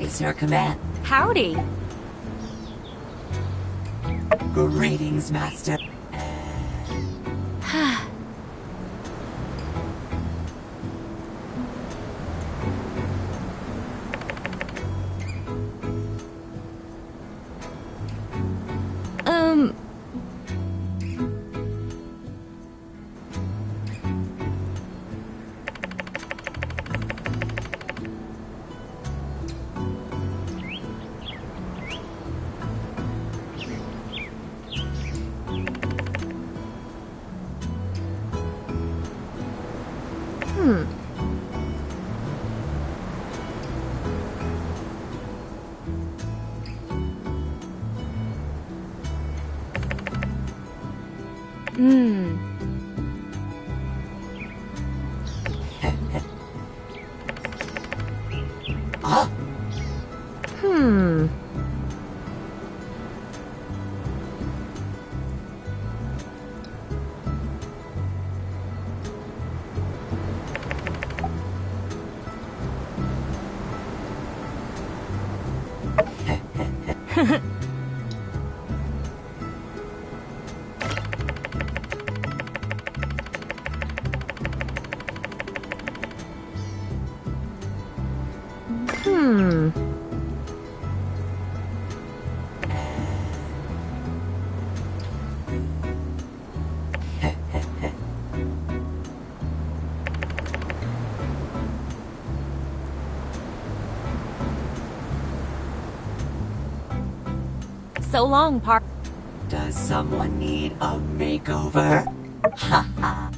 is your command? Howdy. Greetings, Master. So long, Park. Does someone need a makeover? Ha ha.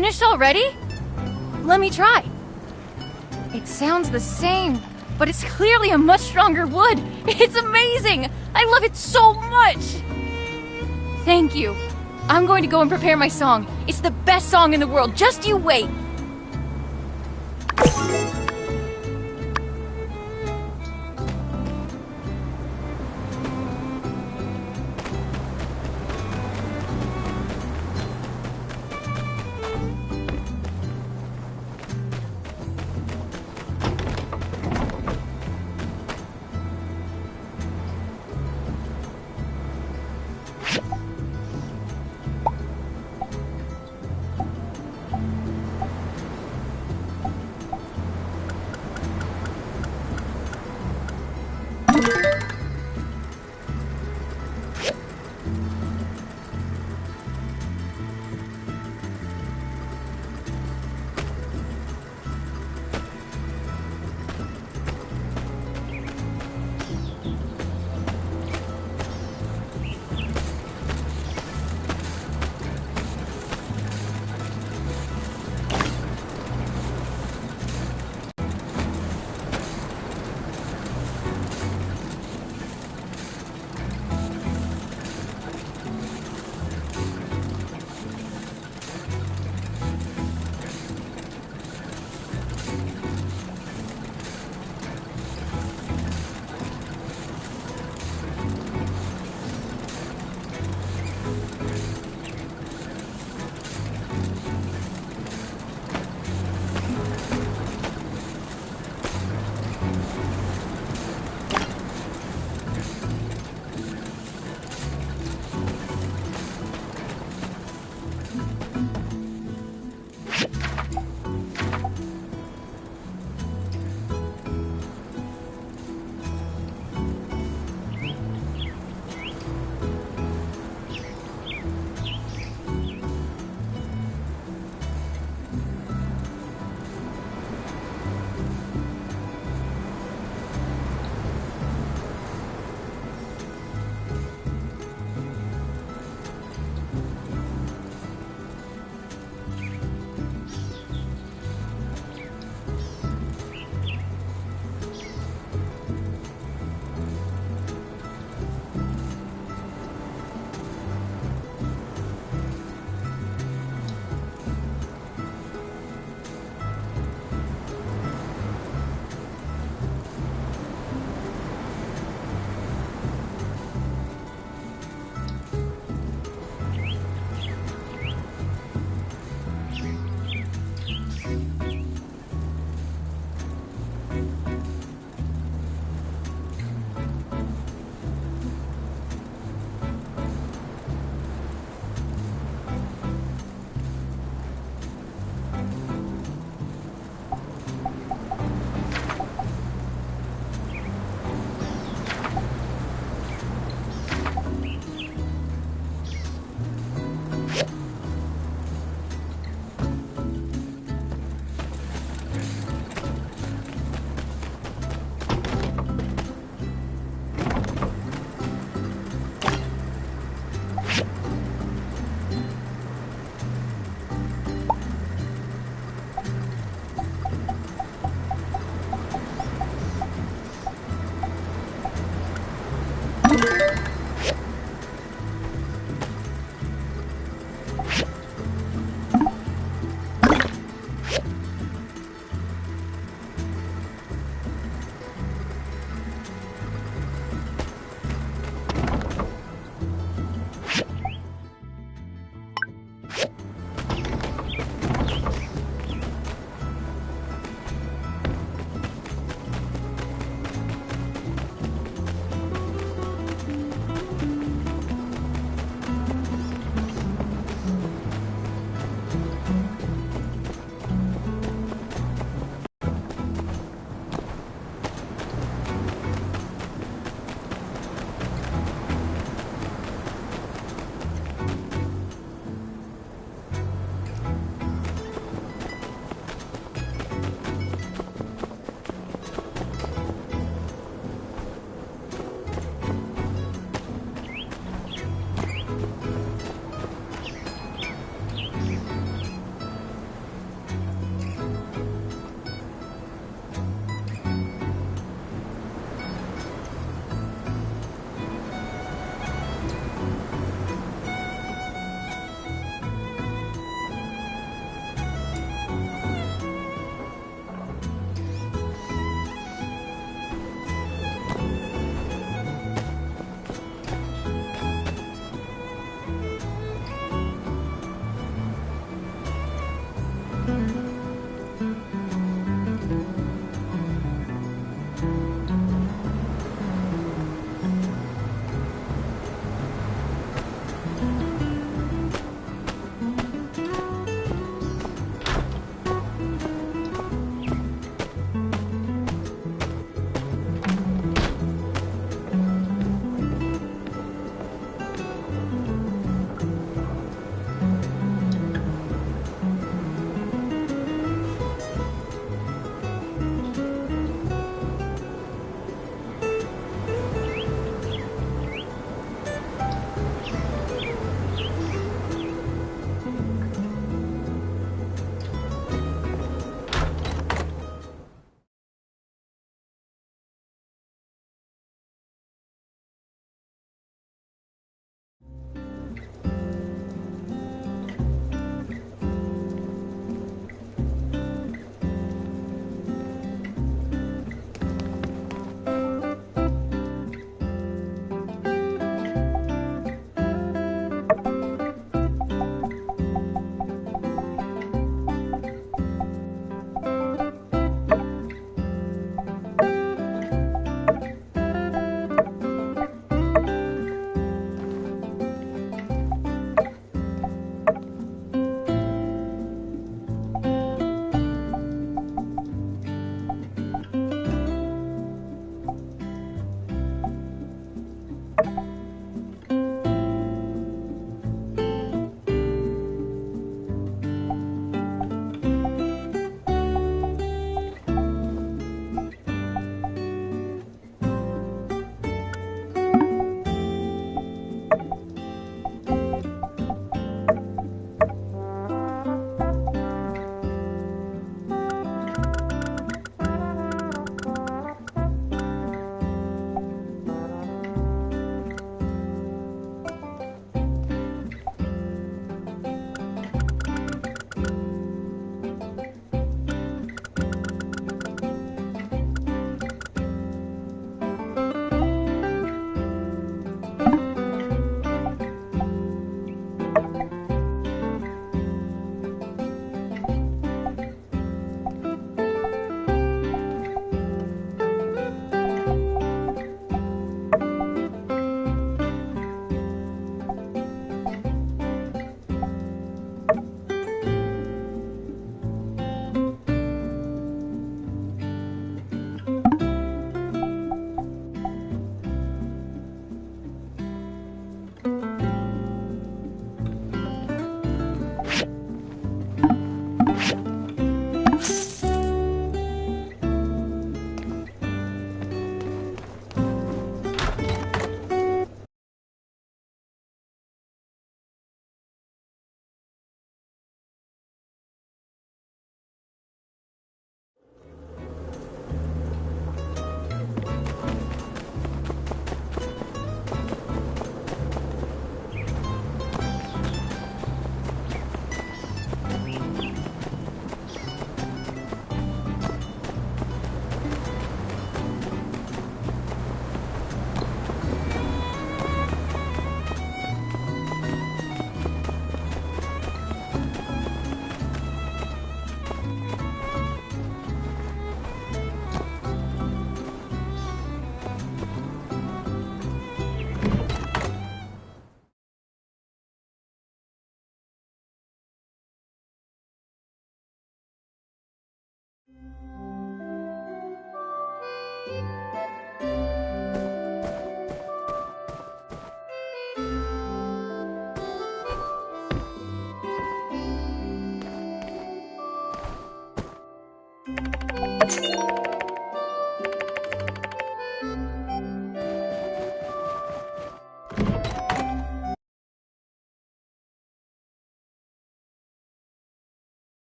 finished already? Let me try. It sounds the same, but it's clearly a much stronger wood. It's amazing! I love it so much! Thank you. I'm going to go and prepare my song. It's the best song in the world. Just you wait.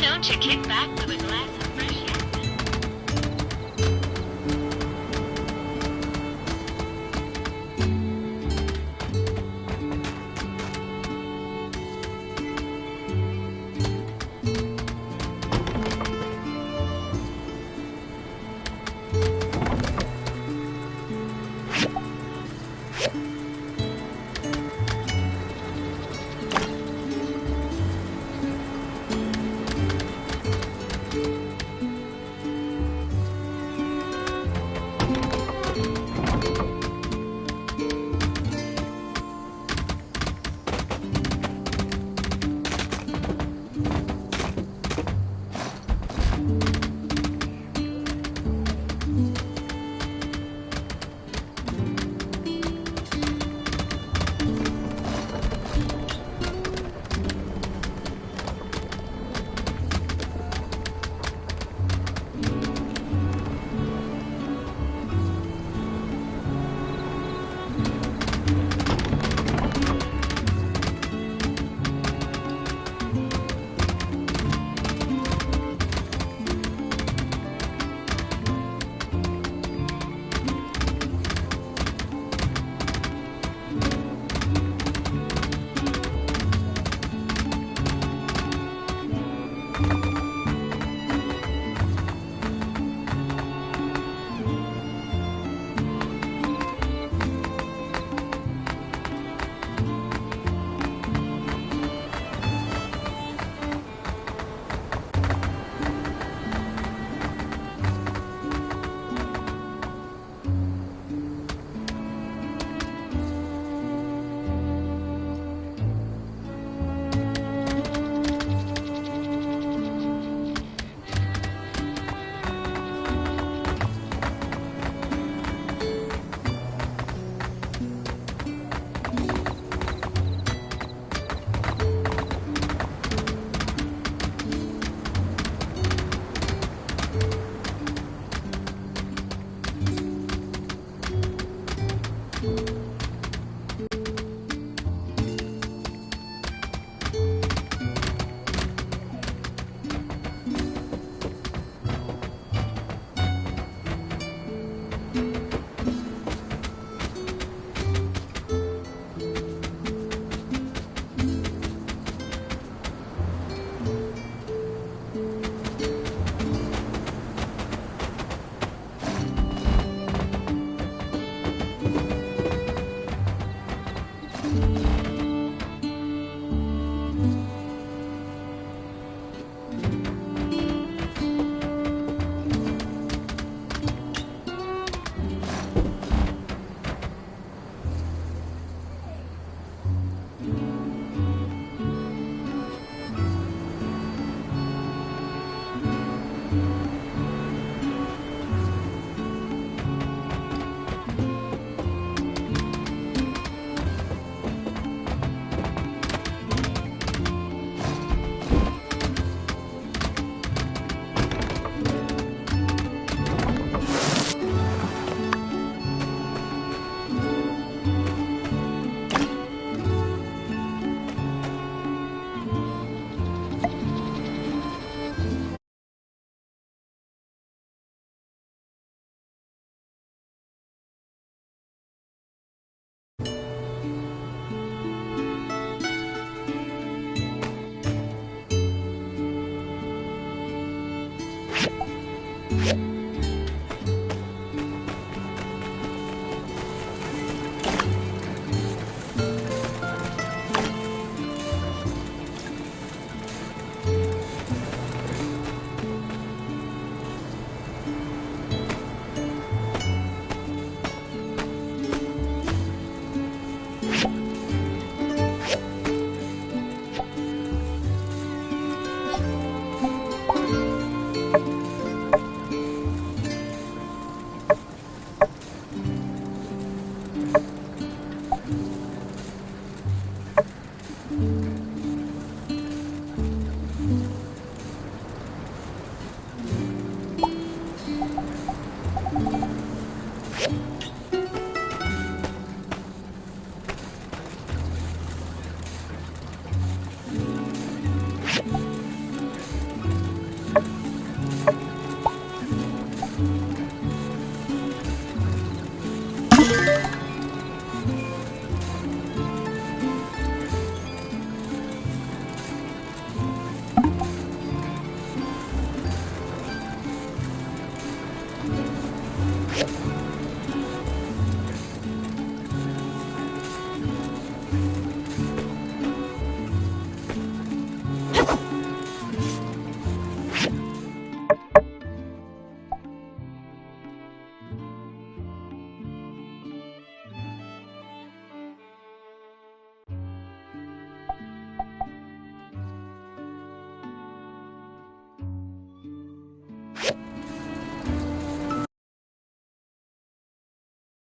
don't you kick back with a glass of fresh apple?